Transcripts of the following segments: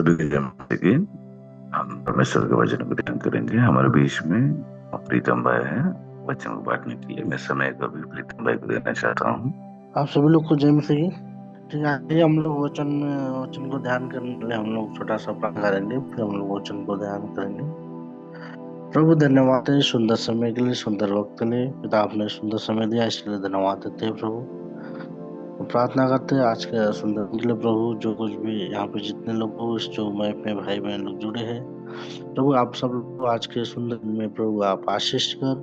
सभी की जय माता की। हम परमेश्वर के वचन को ध्यान करेंगे। हमारे बीच में प्रीतम भाई है वचन को बांटने के लिए। मैं समय को भी प्रीतम भाई को देना चाहता हूँ। आप सभी लोग को जय मसीह की। ठीक है, आइए हम लोग वचन को ध्यान करने के लिए हम लोग छोटा सा प्रार्थना करेंगे, फिर हम लोग वचन को ध्यान करेंगे। प्रभु धन्यवाद है सुंदर समय के लिए, सुंदर वक्त के लिए। पिता आपने सुंदर समय दिया, इसके लिए धन्यवाद देते हैं प्रभु। हम प्रार्थना करते हैं आज के सुंदर दिन के लिए प्रभु। जो कुछ भी यहाँ पे जितने लोग हो, इस जो मैं अपने भाई बहन लोग जुड़े हैं प्रभु, आप सब लोग आज के सुंदर दिन में प्रभु आप आशीष कर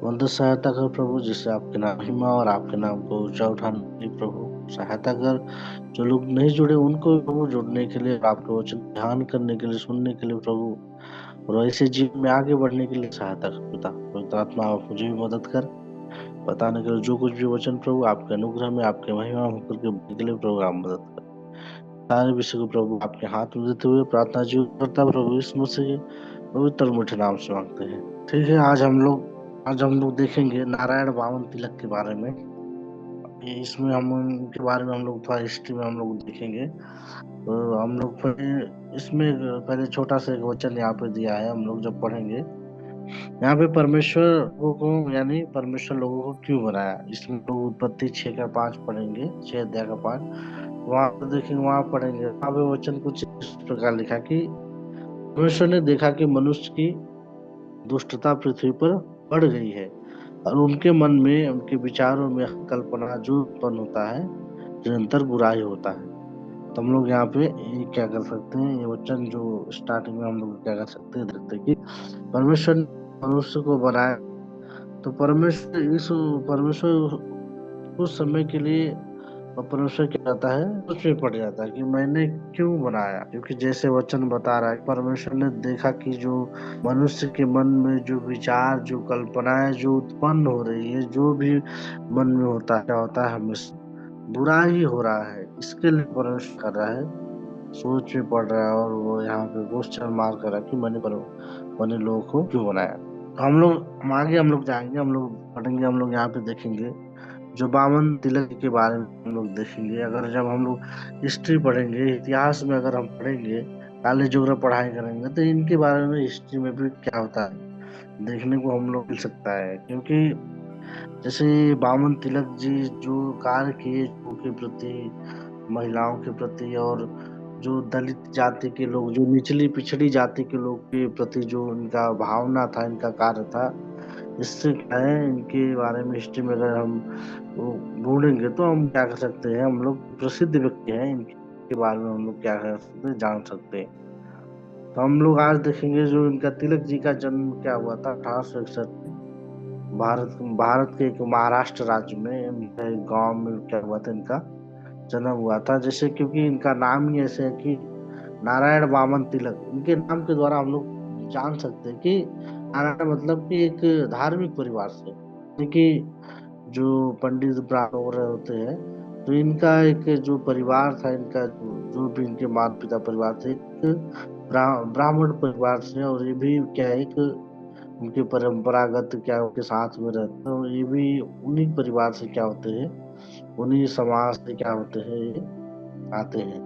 मदद सहायता कर प्रभु, जिससे आपके नाम महिमा और आपके नाम को ऊंचा उठाने की प्रभु सहायता कर। जो लोग नहीं जुड़े उनको भी प्रभु जुड़ने के लिए, आपके वचन ध्यान करने के लिए, सुनने के लिए प्रभु, और ऐसे जीवन में आगे बढ़ने के लिए सहायता कर। पिता पवित्र आत्मा आप मुझे भी मदद कर बताने के लिए, जो कुछ भी वचन प्रभु आपके अनुग्रह में, आपके महिमा में होकर के बोलने के लिए प्रभु आप मदद कर। सारे विषय को प्रभु आपके हाथ में देते हुए प्रार्थना जीव करता प्रभु इस मसीह के पवित्र और मीठे नाम से मांगते हैं। ठीक है, आज हम लोग देखेंगे नारायण वामन तिलक के बारे में। इसमें हम उनके बारे में हम लोग थोड़ा हिस्ट्री में हम लोग देखेंगे। तो हम लोग पहले इसमें पहले छोटा सा एक वचन यहाँ पे दिया है, हम लोग जब पढ़ेंगे यहाँ पे परमेश्वर लोगों को, यानी परमेश्वर लोगों को क्यों बनाया। इसमें लोग उत्पत्ति 6 का 5 पढ़ेंगे, 6 अध्याय का 5। वहां पे देखेंगे, वहां पढ़ेंगे, वहां पे वचन कुछ इस प्रकार लिखा कि परमेश्वर ने देखा कि मनुष्य की दुष्टता पृथ्वी पर बढ़ गई है और उनके मन में, उनके विचारों में कल्पना जो उत्पन्न होता है, निरंतर बुराई होता है। तो हम लोग यहाँ पे ये क्या कर सकते हैं, ये वचन जो स्टार्टिंग में हम लोग क्या कर सकते हैं, देखते हैं कि परमेश्वर ने मनुष्य को बनाया। तो परमेश्वर उस समय के लिए, और परमेश्वर क्या कहता है, उसमें पड़ जाता है कि मैंने क्यों बनाया। क्योंकि जैसे वचन बता रहा है, परमेश्वर ने देखा कि जो मनुष्य के मन में जो विचार, जो कल्पनाएं जो उत्पन्न हो रही है, जो भी मन में होता है, क्या होता है, हमेशा बुरा ही हो रहा है। इसके लिए परमेश्वर कर रहा है, सोच में पड़ रहा है, और वो यहाँ पे क्वेश्चन मार्क कर रहा है कि मैंने लोगों को क्यों बनाया। तो हम आगे हम लोग जाएंगे, हम लोग पढ़ेंगे, हम लोग यहाँ पे देखेंगे जो बावन तिलक के बारे में हम लोग देखेंगे। अगर जब हम लोग हिस्ट्री पढ़ेंगे, इतिहास में अगर हम पढ़ेंगे, कॉलेज वगैरह पढ़ाई करेंगे, तो इनके बारे में हिस्ट्री में भी क्या होता है देखने को हम लोग मिल सकता है। क्योंकि जैसे बावन तिलक जी जो कार्य किए, जो के प्रति, महिलाओं के प्रति, और जो दलित जाति के लोग, जो निचली पिछड़ी जाति के लोग के प्रति जो इनका भावना था, इनका कार्य था, इससे क्या है, इनके बारे में हिस्ट्री में अगर हम वो ढूंढेंगे तो हम क्या कर सकते हैं, हम लोग प्रसिद्ध व्यक्ति हैं, इनके बारे में हम लोग क्या कर सकते हैं, जान सकते हैं। तो हम लोग आज देखेंगे जो इनका तिलक जी का जन्म क्या हुआ था 1861 में। भारत भारत के एक महाराष्ट्र राज्य में एक गांव में क्या हुआ था, इनका जन्म हुआ था। जैसे क्योंकि इनका नाम ही ऐसे है कि नारायण वामन तिलक, इनके नाम के द्वारा हम लोग जान सकते हैं कि नारायण मतलब कि एक धार्मिक परिवार से, यानी कि जो पंडित ब्राह्मण वगैरह होते हैं, तो इनका एक जो परिवार था, इनका जो भी इनके माता पिता परिवार थे, एक ब्राह्मण परिवार से। और ये भी क्या है, एक उनके परंपरागत क्या उनके साथ में रहते हैं, और ये भी उन्हीं परिवार से क्या होते हैं, उन्हीं समाज से क्या होते हैं, ये आते हैं।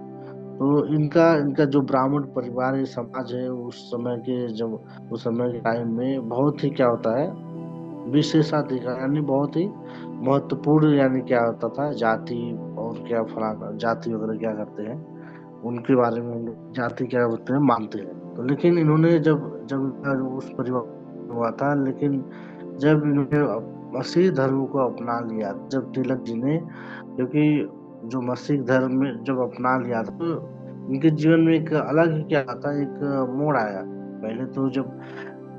तो इनका इनका जो ब्राह्मण परिवार है, समाज है, उस समय के, जब उस समय के टाइम में बहुत ही क्या होता है, विशेषाधिकार, यानी बहुत ही महत्वपूर्ण, यानी क्या होता था, जाति और क्या फलाना जाति वगैरह क्या करते हैं, उनके बारे में हम लोग जाति क्या होते हैं मानते हैं। तो लेकिन इन्होंने जब जब इनका जो उस परिवार हुआ था, लेकिन जब इन्होंने मसीह धर्म को अपना लिया, जब तिलक जी ने, क्योंकि जो मसीह धर्म में जब अपना लिया था, तो इनके जीवन में एक अलग ही क्या था, एक मोड़ आया। पहले तो जब,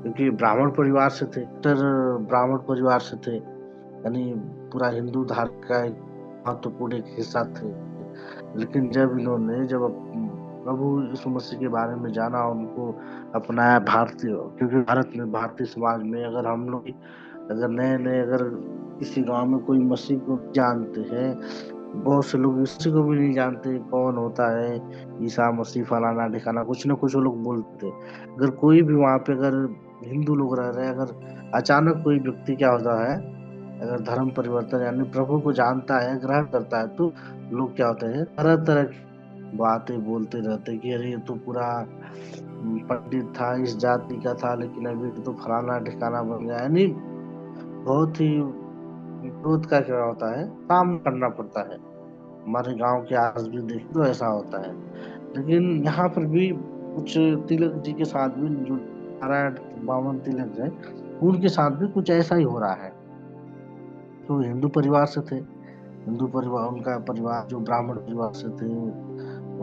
क्योंकि ब्राह्मण परिवार से थे, ब्राह्मण परिवार से थे, यानी पूरा हिंदू धर्म का एक महत्वपूर्ण एक हिस्सा थे। लेकिन जब इन्होंने जब प्रभु यीशु मसीह के बारे में जाना, उनको अपनाया, भारतीय, क्योंकि भारत में, भारतीय समाज में अगर हम लोग अगर नए नए अगर किसी गांव में कोई मसीह को जानते हैं, बहुत से लोग इसी को भी नहीं जानते कौन होता है ईसा मसीह, फलाना ढिकाना, कुछ ना कुछ वो लोग बोलते। अगर कोई भी वहां पे अगर हिंदू लोग रह रहे हैं, अगर अचानक कोई व्यक्ति क्या होता है, अगर धर्म परिवर्तन यानी प्रभु को जानता है, ग्रहण करता है, तो लोग क्या होते हैं, तरह तरह बातें बोलते रहते कि अरे ये तो पूरा पंडित था, इस जाति का था, लेकिन अभी तो फलाना ठिकाना बन गया। यानी बहुत ही विरोध का क्या होता है, काम करना पड़ता है। हमारे गांव के आस भी देखें तो ऐसा होता है। लेकिन यहाँ पर भी कुछ तिलक जी के साथ भी जो नारायण बामन तिलक है, उनके साथ भी कुछ ऐसा ही हो रहा है। तो हिंदू परिवार से थे, हिंदू परिवार, उनका परिवार जो ब्राह्मण परिवार से थे,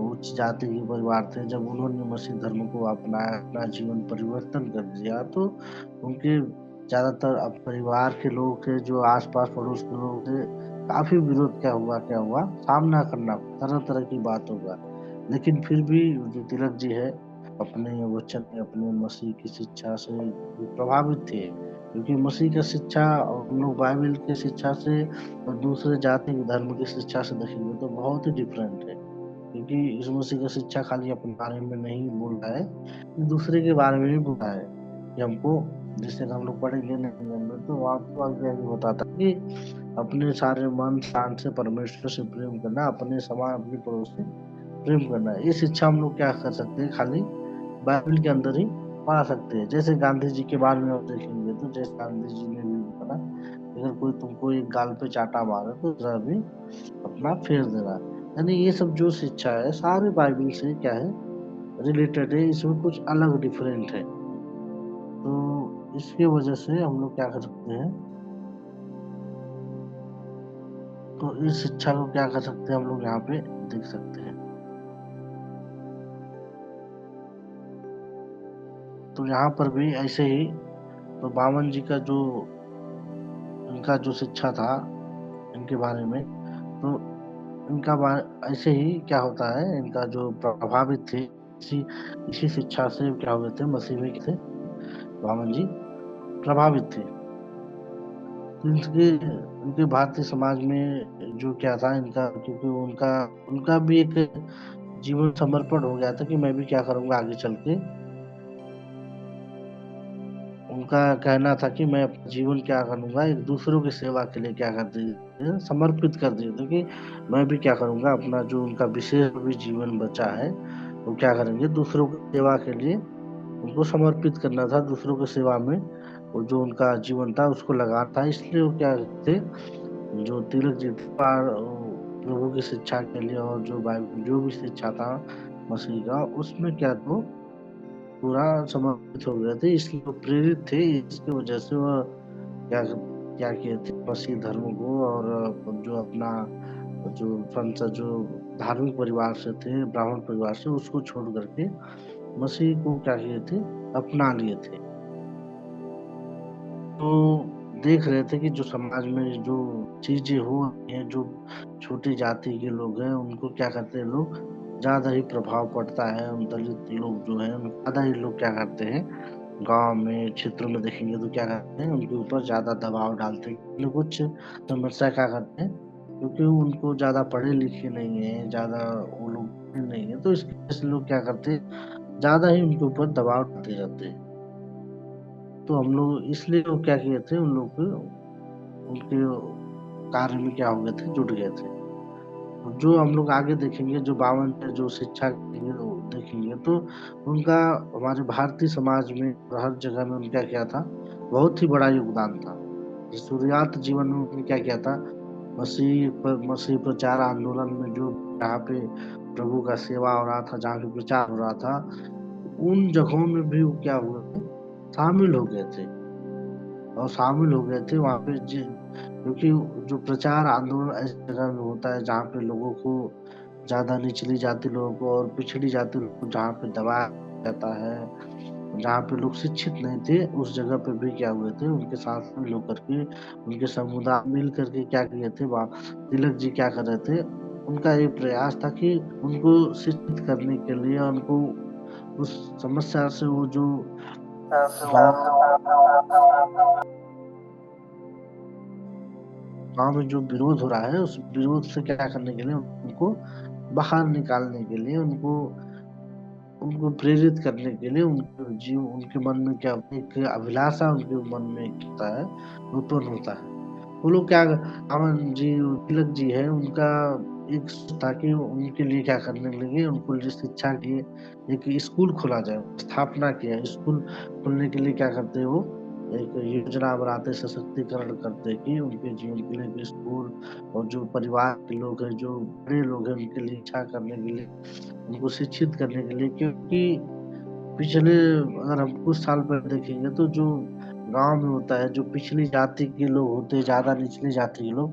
उच्च जाति के परिवार थे। जब उन्होंने मसीह धर्म को अपनाया, अपना जीवन परिवर्तन कर दिया, तो उनके ज्यादातर अब परिवार के लोग थे, जो आसपास पड़ोस के लोग थे, काफी विरोध क्या हुआ, सामना करना तरह तरह की बातों का। लेकिन फिर भी जो तिलक जी है, अपने वचन, अपने मसीह की शिक्षा से प्रभावित थे। क्योंकि मसीह का शिक्षा और हम लोग बाइबल की शिक्षा से और दूसरे जाति के धर्म की शिक्षा से देखेंगे तो बहुत ही डिफरेंट है। क्योंकि यीशु मसीह का शिक्षा खाली अपने बारे में नहीं बोल रहा है, दूसरे के बारे में भी बोल रहा है। कि हमको, जैसे हम लोग पढ़ेंगे नहीं में, तो वहाँ तो आगे आगे बताता है कि अपने सारे मन प्राण से परमेश्वर से प्रेम करना, अपने समान अपने पड़ोस से प्रेम करना। ये शिक्षा हम लोग क्या कर सकते हैं, खाली बाइबल के अंदर ही पा सकते हैं। जैसे गांधी जी के बारे में आप देखेंगे तो जैसे गांधी जी ने भी बोला, अगर कोई तुमको एक गाल पे चाटा मारे तो दूसरा भी अपना फेर देना। यानी ये सब जो शिक्षा है सारे बाइबल से क्या है, रिलेटेड है, इसमें कुछ अलग डिफरेंट है। तो इसकी वजह से हम लोग क्या कर सकते हैं, तो इस शिक्षा को क्या कर सकते हैं हम लोग यहाँ पे देख सकते हैं। तो यहाँ पर भी ऐसे ही, तो बामन जी का जो, इनका जो शिक्षा था इनके बारे में, तो ऐसे ही क्या होता है, इनका जो प्रभावित थे इसी इसी शिक्षा से क्या हो गए थे, मसीह में थे वामन जी प्रभावित थे। तो इनके भारतीय समाज में जो क्या था इनका, क्योंकि उनका उनका भी एक जीवन समर्पण हो गया था कि मैं भी क्या करूंगा आगे चल के। उनका कहना था कि मैं अपना जीवन क्या करूंगा, एक दूसरों की सेवा के लिए क्या कर दिए, समर्पित कर दिए थे कि मैं भी क्या करूंगा, अपना जो उनका विशेष भी जीवन बचा है वो क्या करेंगे, दूसरों की सेवा के लिए उनको समर्पित करना था। दूसरों की सेवा में वो जो उनका जीवन था उसको लगा था। इसलिए वो क्या थे, जो तिलक जी थे, प्रभु की शिक्षा के लिए, और जो बाइबल जो भी शिक्षा था मसीह का, उसमें क्या तो पूरा समर्पित हो गए थे। इसलिए वो प्रेरित थे, इसकी वजह से वो क्या क्या किए थे, मसीह धर्म को, और जो अपना जो जो धार्मिक परिवार से थे, ब्राह्मण परिवार से, उसको छोड़ करके मसीह को क्या किए थे, अपना लिए थे। तो देख रहे थे कि जो समाज में जो चीजें हो रही हैं, जो छोटी जाति के लोग हैं उनको क्या करते हैं लोग, ज्यादा ही प्रभाव पड़ता है। उन दलित लोग जो हैं ज्यादा ही लोग क्या करते हैं, गांव में क्षेत्रों में देखेंगे तो क्या करते हैं, उनके ऊपर ज्यादा दबाव डालते हैं। कुछ समस्या क्या करते हैं, क्योंकि उनको ज्यादा पढ़े लिखे नहीं है, ज्यादा वो लोग नहीं है, तो इसके वजह से लोग क्या करते हैं, ज्यादा ही उनके ऊपर दबाव डालते रहते हैं। तो हम लोग इसलिए वो क्या किए थे, उन लोग को उनके कार्य में क्या हो गए थे, जुट गए थे। तो जो हम लोग आगे देखेंगे, जो बावन में जो शिक्षा देखेंगे, तो उनका हमारे भारतीय समाज में हर जगह में उनका क्या था, बहुत ही बड़ा योगदान था। शुरुआत जीवन में उन्होंने क्या किया था, मसीह प्रचार आंदोलन में, जो जहाँ पे प्रभु का सेवा हो रहा था, जहाँ पे प्रचार हो रहा था, उन जगहों में भी वो क्या हुए थे, शामिल हो गए थे। और शामिल हो गए थे वहाँ पे क्योंकि जो प्रचार आंदोलन ऐसी जगह में होता है जहाँ पे लोगों को, ज्यादा निचली जाति लोगों को और पिछड़ी जाति लोगों को जहाँ पे दबाया जाता है, जहाँ पे लोग शिक्षित नहीं थे, उस जगह पे भी क्या हुए थे, उनके साथ में लोग करके, उनके समुदाय मिल करके क्या किए थे, वहाँ तिलक जी क्या कर रहे थे, उनका एक प्रयास था कि उनको शिक्षित करने के लिए, उनको उस समस्या से, वो जो गांव में जो विरोध हो रहा है, उस विरोध से क्या करने के लिए, उनको बाहर निकालने के लिए, उनको उनको प्रेरित करने के लिए, उनके उनके मन में क्या एक अभिलाषा, उनके मन में होता है, उत्पन्न होता है। वो लोग क्या, अमन जी, तिलक जी है, उनका एक था कि उनके लिए क्या करने लगे, उनको लिए शिक्षा के लिए एक स्कूल खोला जाए, स्थापना किया। स्कूल खोलने के लिए क्या करते हैं, वो एक योजना बनाते, सशक्तिकरण करते कि उनके जीवन के लिए एक स्कूल, और जो परिवार के लोग हैं, जो बड़े लोग हैं, उनके लिए इच्छा करने के लिए, उनको शिक्षित करने के लिए। क्योंकि पिछले, अगर हम कुछ साल पहले देखेंगे तो जो गांव में होता है, जो पिछली जाति के लोग होते हैं, ज्यादा निचली जाति के लोग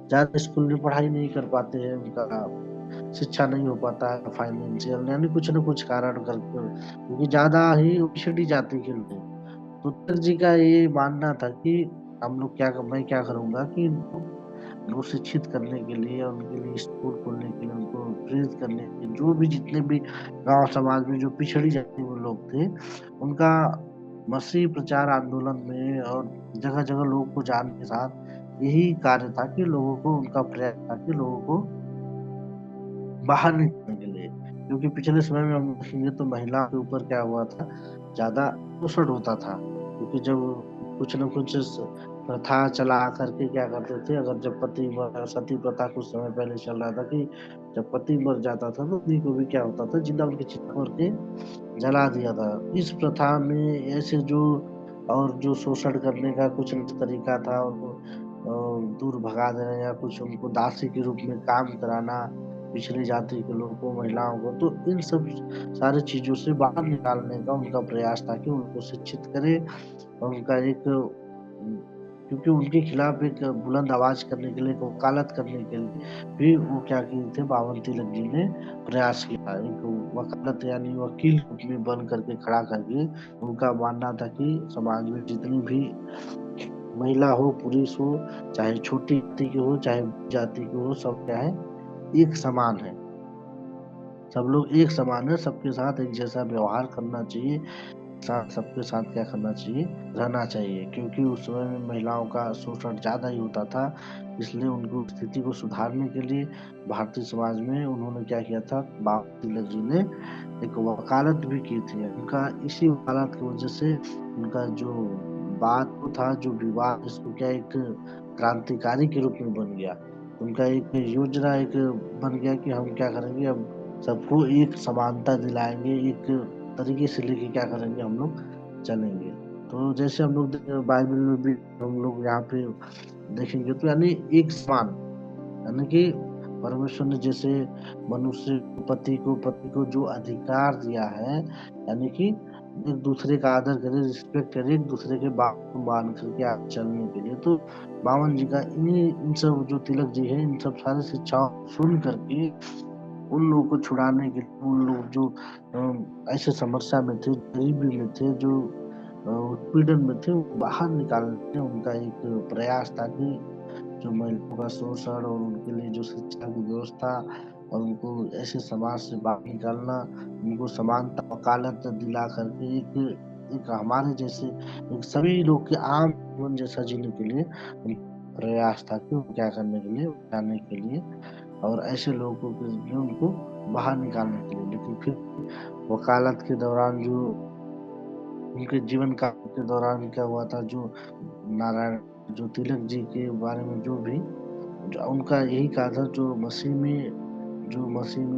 ज्यादा स्कूल में पढ़ाई नहीं कर पाते हैं, उनका शिक्षा नहीं हो पाता है, फाइनेंशियल यानी कुछ न कुछ कारण करके, क्योंकि ज्यादा ही पिछड़ी जाति के लोग हैं। तो तिलक जी का ये मानना था कि हम लोग क्या, मैं क्या करूंगा कि उनको शिक्षित करने के लिए, उनके लिए स्कूल खोलने के लिए, उनको प्रेरित करने के लिए, जो भी जितने भी गांव समाज में जो पिछड़ी जाति के लोग थे, उनका मसीह प्रचार आंदोलन में और जगह जगह लोगों को जानने के साथ यही कार्य था कि लोगों को, उनका प्रयास था कि लोगों को बाहर निकलने के लिए। क्योंकि पिछले समय में हम देखेंगे तो महिला के ऊपर क्या हुआ था, ज्यादा शोषण होता था। क्योंकि जब कुछ न कुछ प्रथा चला करके क्या करते थे, अगर जब पति मर, सती प्रथा कुछ समय पहले चल रहा था कि जब पति मर जाता था तो पत्नी को भी क्या होता था, जिंदा उनकी चिता करके जला दिया था। इस प्रथा में ऐसे जो, और जो शोषण करने का कुछ तरीका था, उनको दूर भगा देना या कुछ उनको दासी के रूप में काम कराना, पिछड़ी जाति के लोगों को, महिलाओं को, तो इन सब सारी चीजों से बाहर निकालने का उनका प्रयास था कि उनको शिक्षित करे। और उनका एक, क्योंकि उनके खिलाफ एक बुलंद आवाज करने के लिए, एक वकालत करने के लिए भी वो क्या किए थे, बावन तिलक जी ने प्रयास किया। एक वकालत यानी वकील रूप में बन करके खड़ा करके उनका मानना था कि समाज में जितनी भी महिला हो, पुरुष हो, चाहे छोटी जाति के हो, चाहे जाति के हो, सब क्या है, एक समान है। सब लोग एक समान है, सबके साथ एक जैसा व्यवहार करना चाहिए, साथ सबके साथ क्या करना चाहिए, रहना चाहिए। क्योंकि उस समय में महिलाओं का शोषण ज्यादा ही होता था, इसलिए उनको स्थिति को सुधारने के लिए भारतीय समाज में उन्होंने क्या किया था, बाबा तिलक जी ने एक वकालत भी की थी। उनका इसी वकालत की वजह से उनका जो बात था, जो विवाद, इसको क्या एक क्रांतिकारी के रूप में बन गया। उनका एक योजना एक बन गया कि हम क्या करेंगे, अब सबको एक समानता दिलाएंगे, एक तरीके से लेके क्या करेंगे, हम लोग चलेंगे। तो जैसे हम लोग बाइबल में भी हम लोग यहाँ पे देखेंगे तो यानी एक समान, यानी कि परमेश्वर ने जैसे मनुष्य पति को जो अधिकार दिया है, यानी कि एक दूसरे का आदर करे, रिस्पेक्ट करे, एक दूसरे के बात को मान करके आप चलने के लिए। तो बावन जी का इन्हीं, इन सब जो तिलक जी है, इन सब सारे शिक्षाओं सुन करके उन लोगों को छुड़ाने के लिए, उन लोग जो ऐसे समस्या में थे, गरीबी में थे, जो उत्पीड़न में थे, वो बाहर निकालने का उनका एक प्रयास था कि जो महिलाओं का शोषण और उनके लिए जो शिक्षा की व्यवस्था, और उनको ऐसे समाज से बाहर निकालना, उनको समानता, वकालत दिला करके एक, एक हमारे जैसे एक सभी लोग के आम जीवन जैसा जीने के लिए उनका प्रयास था कि वो क्या करने के लिए, जाने के लिए, और ऐसे लोगों के लिए उनको बाहर निकालने के लिए। लेकिन फिर वकालत के दौरान जो उनके जीवन काल के दौरान क्या हुआ था, जो नारायण, जो तिलक जी के बारे में जो भी, जो उनका यही कहा था, जो मसीह में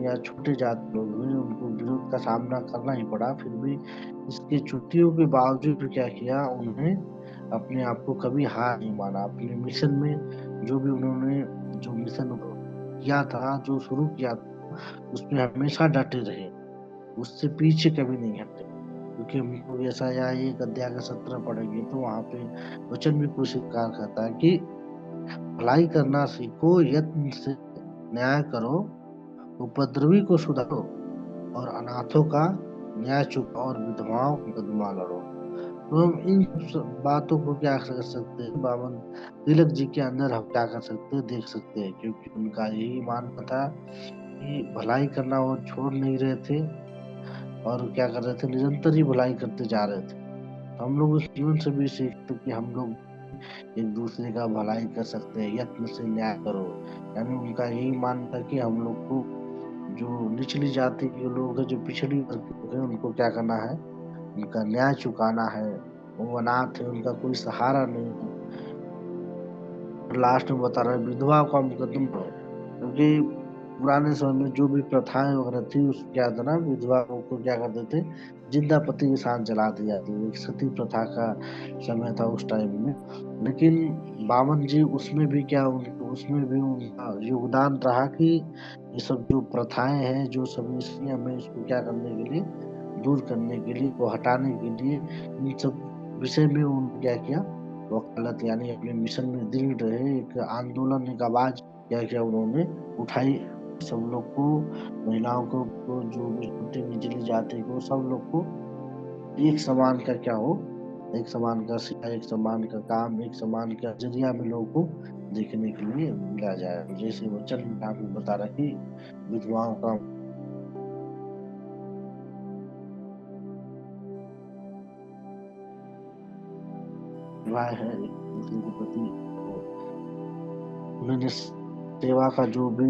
या छोटे जात लोग हुए, उनको विरोध का सामना करना ही पड़ा। फिर भी इसके चुनौतियों के बावजूद भी क्या किया, उन्होंने अपने आप को कभी हार नहीं माना। अपने मिशन में जो भी उन्होंने, जो मिशन किया था, जो शुरू किया था, उसमें हमेशा डटे रहे, उससे पीछे कभी नहीं हटे। क्योंकि हम लोग ऐसा, या एक अध्याय का 17 पढ़ेंगे तो वहां पे वचन भी कुछ स्वीकार करता है कि भलाई करना सीखो, यत्न से न्याय करो, उपद्रवी को सुधारो, और अनाथों का न्याय चुकाओ, और विधवाओं का मुकदमा लड़ो। तो हम इन बातों को क्या कर सकते हैं, बावन तिलक जी के अंदर हम क्या कर सकते हैं, देख सकते हैं। क्योंकि उनका यही मानना था कि भलाई करना वो छोड़ नहीं रहे थे, और क्या कर रहे थे, निरंतर ही भलाई करते जा रहे थे। तो हम लोग उस जीवन से भी सीखते कि हम लोग एक दूसरे का भलाई कर सकते हैं, यत्न से न्याय करो। यानी उनका यही मानना था कि हम लोग को, जो निचली जाति के लोग हैं, जो पिछड़ी वर्ग के लोग हैं, उनको क्या करना है, उनका न्याय चुकाना है। वो अनाथ है, उनका कोई सहारा नहीं है, लास्ट में बता रहा है विधवा का मुकदमा, क्योंकि पुराने समय में जो भी प्रथाएं वगैरह थी उस क्या था ना, विधवा को क्या करते थे, जिंदा पति के साथ जला दी जाती थी। एक सती प्रथा का समय था उस टाइम में। लेकिन बावन जी उसमें भी क्या, उसमें भी उनका योगदान रहा कि ये सब जो प्रथाएं हैं, जो सब इसलिए हमें इसको क्या करने के लिए, दूर करने के लिए, को हटाने के लिए, इन सब विषय में उन्होंने क्या किया, वकालत यानी अपने मिशन में दृढ़ रहे, एक आंदोलन, एक आवाज क्या किया उन्होंने उठाई। सब लोग को, महिलाओं को जो भी छोटी निचली जाति को, सब लोग को एक समान का क्या हो, एक समान का शिक्षा, एक समान का काम, एक समान का जरिया में लोगों को देखने के लिए मिला जाए। जैसे वचन में आपको बता रहा कि विधवाओं का विवाह है एक दूसरे के प्रति, उन्होंने सेवा का जो भी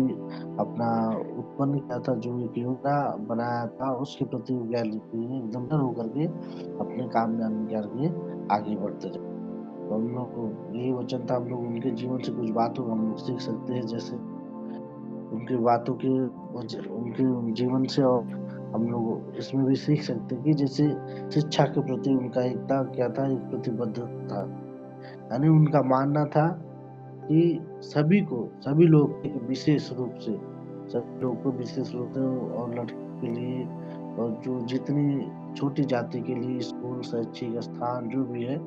अपना उत्पन्न किया था, जो एक योजना बनाया था, उसके प्रति वो क्या लिखते हैं, एकदम डर होकर के अपने काम में आगे करके आगे बढ़ते रहे। तो हम लोग को यही वचन था, हम लोग उनके जीवन से कुछ बातों को हम लोग सीख सकते हैं, जैसे उनकी बातों के उनके जीवन से, और हम लोग इसमें भी सीख सकते हैं कि जैसे शिक्षा के प्रति उनका एकता क्या था, एक प्रतिबद्ध था। यानी उनका मानना था कि सभी को, सभी लोग एक विशेष रूप से, सभी लोग को विशेष रूप से, और लड़की के लिए, और जो जितनी छोटी जाति के लिए स्कूल, शैक्षिक स्थान जो भी है,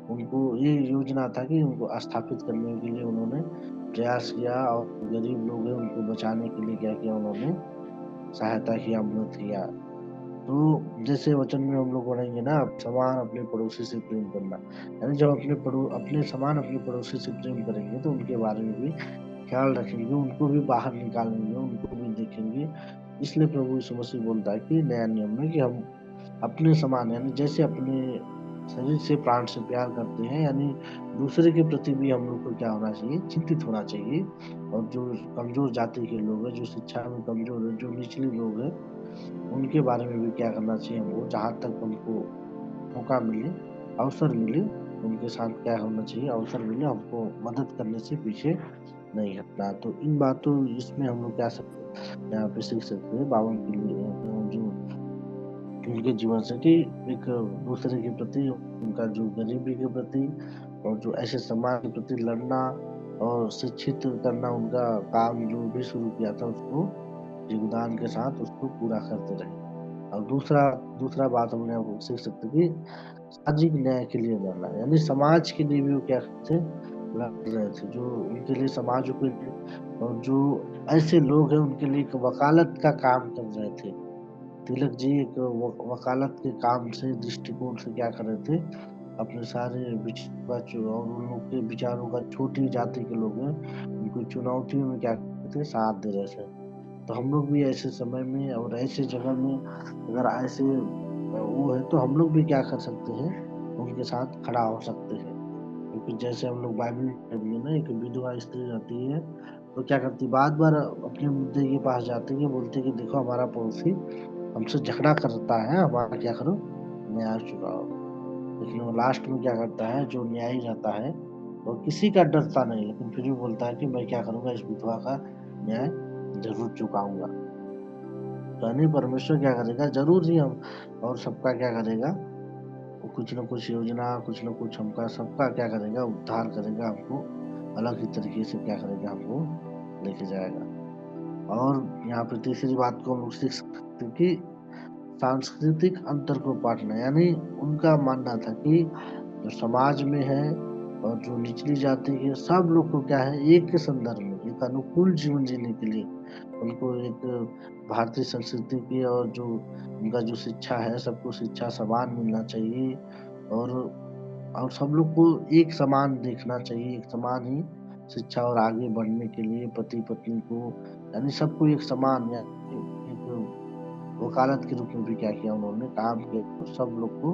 उनको ये योजना था कि उनको स्थापित करने के लिए उन्होंने प्रयास किया, और गरीब लोग हैं उनको बचाने के लिए क्या किया उन्होंने, सहायता किया, मदद किया। तो जैसे वचन में हम लोग पढ़ेंगे ना, समान अपने पड़ोसी से प्रेम करना, यानी जब अपने समान अपने पड़ोसी से प्रेम करेंगे तो उनके बारे में भी ख्याल रखेंगे, उनको भी बाहर निकालेंगे, उनको भी देखेंगे। इसलिए प्रभु यीशु मसीह बोलता है कि नया नियम में कि हम अपने समान, यानी जैसे अपने शरीर से, प्राण से प्यार करते हैं, यानी दूसरे के प्रति भी हम लोग को क्या होना चाहिए, चिंतित होना चाहिए। और जो कमजोर जाति के लोग हैं, जो शिक्षा में कमजोर है, जो निचले लोग हैं, उनके बारे में भी क्या करना चाहिए हमको, जहाँ तक हमको मौका मिले, अवसर मिले, उनके साथ क्या होना चाहिए, अवसर मिले, हमको मदद करने से पीछे नहीं हटना। तो इन बातों, इसमें हम लोग क्या यहाँ पे सीख सकते हैं बावन के लिए, जो उनके जीवन से, कि एक दूसरे के प्रति, उनका जो गरीबी के प्रति, और जो ऐसे समाज के प्रति लड़ना और शिक्षित करना, उनका काम जो भी शुरू किया था उसको योगदान के साथ उसको पूरा करते रहे। और दूसरा दूसरा बात हमने आपको सीख सकते हैं कि सामाजिक न्याय के लिए लड़ना, यानी समाज के लिए भी वो क्या थे, लड़ रहे थे, जो उनके लिए, समाज के लिए, और जो ऐसे लोग हैं उनके लिए एक वकालत का काम कर रहे थे। तिलक जी एक वकालत के काम से, दृष्टिकोण से क्या कर रहे थे, अपने सारे विचार और उन लोग के विचारों का, छोटी जाति के लोग हैं उनको चुनौतियों में क्या करते थे, साथ दे रहे थे। तो हम लोग भी ऐसे समय में और ऐसे जगह में अगर ऐसे वो है, तो हम लोग भी क्या कर सकते हैं, उनके साथ खड़ा हो सकते हैं। क्योंकि जैसे हम लोग बाइबल में ना, एक विधवा स्त्री रहती है, तो क्या करती, बार बार अपने मुद्दे के पास जाती है, बोलती है कि देखो हमारा पड़ोसी हमसे झगड़ा करता है, हमारा क्या करो, न्याय चुकाओ। लेकिन वो लास्ट में क्या करता है, जो न्यायी रहता है वो किसी का डरता नहीं, लेकिन फिर भी बोलता है कि मैं क्या करूंगा, इस विधवा का न्याय जरूर चुकाऊंगा। तो यानी परमेश्वर क्या करेगा, जरूर ही हम, और सबका क्या करेगा, वो कुछ न कुछ योजना, कुछ न कुछ हमका, सबका क्या करेगा, उद्धार करेगा, हमको अलग ही तरीके से क्या करेगा, हमको लेके जाएगा। और यहाँ पे तीसरी बात को हम लोग सीख सकते हैं कि सांस्कृतिक अंतर को पाटना, यानी उनका मानना था कि जो समाज में है, और जो निचली जाति के सब लोग को क्या है, एक के संदर्भ में, एक अनुकूल जीवन जीने के लिए उनको एक भारतीय संस्कृति की, और जो उनका जो शिक्षा है, सबको शिक्षा समान मिलना चाहिए, और और सब लोग को एक समान देखना चाहिए, एक समान ही शिक्षा, और आगे बढ़ने के लिए पति पत्नी को, यानी सबको एक समान, यानी एक वकालत के रूप में भी क्या किया उन्होंने, काम किया। तो सब लोग को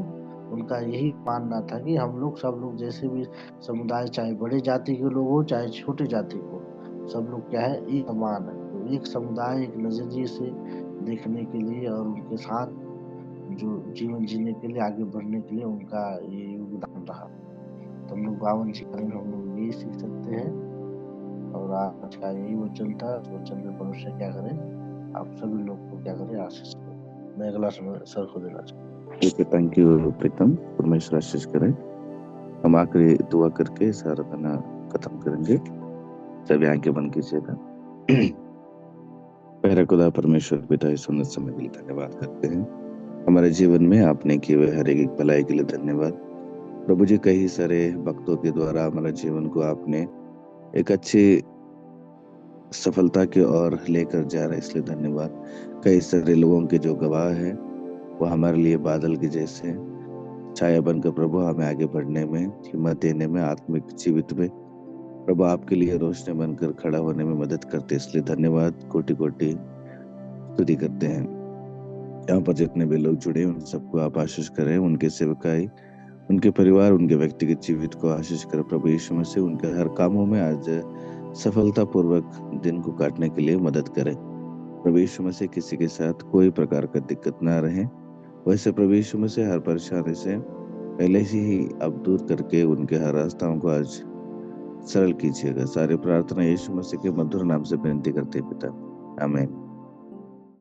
उनका यही मानना था कि हम लोग, सब लोग जैसे भी समुदाय, चाहे बड़े जाति के लोग हो, चाहे छोटे जाति को, सब लोग क्या है, एक समान है। तो एक समुदाय, एक नजरिए से देखने के लिए, और उनके साथ जो जीवन जीने के लिए, आगे बढ़ने के लिए उनका ये योगदान रहा। तो हम लोग बावन जी का हम लोग यही सीख सकते हैं आज का यही वचन था। वचन में परमेश्वर क्या करे, आप सभी लोग को क्या करे, आशीष करे। मैं अगला समय सर को देना चाहूँ। ओके, थैंक यू प्रीतम। परमेश्वर आशीष करे। हम आखिरी दुआ करके सारा खाना खत्म करेंगे। सभी आंखें बंद कीजिएगा। पहला खुदा परमेश्वर पिता, इस सुंदर समय के लिए धन्यवाद करते हैं। हमारे जीवन में आपने किए हुए हर एक भलाई के लिए धन्यवाद प्रभु जी। कई सारे भक्तों के द्वारा हमारे जीवन को आपने एक अच्छी सफलता की ओर लेकर जा रहे, इसलिए धन्यवाद। कई सारे लोगों के जो गवाह हैं वो हमारे लिए बादल के जैसे छाया बनकर प्रभु हमें आगे बढ़ने में, हिम्मत देने में, आत्मिक जीवित में प्रभु आपके लिए रोशनी बनकर खड़ा होने में मदद करते, इसलिए धन्यवाद। कोटि कोटि स्तुति करते हैं। यहाँ पर जितने भी लोग जुड़े हैं उन सबको आप आशीष करें, उनके सेवकाई, उनके परिवार, उनके व्यक्तिगत जीवित को आशीष करें प्रभु यीशु मसीह। उनके हर कामों में आज सफलता पूर्वक दिन को काटने के लिए मदद करें प्रभु यीशु मसीह। किसी के साथ कोई प्रकार का दिक्कत ना रहे, वैसे प्रभु यीशु मसीह हर परेशानी से पहले से ही आप दूर करके उनके हर रास्ताओं को आज सरल कीजिएगा। सारी प्रार्थना यीशु मसीह के मधुर नाम से विनती करते हैं पिता, आमीन।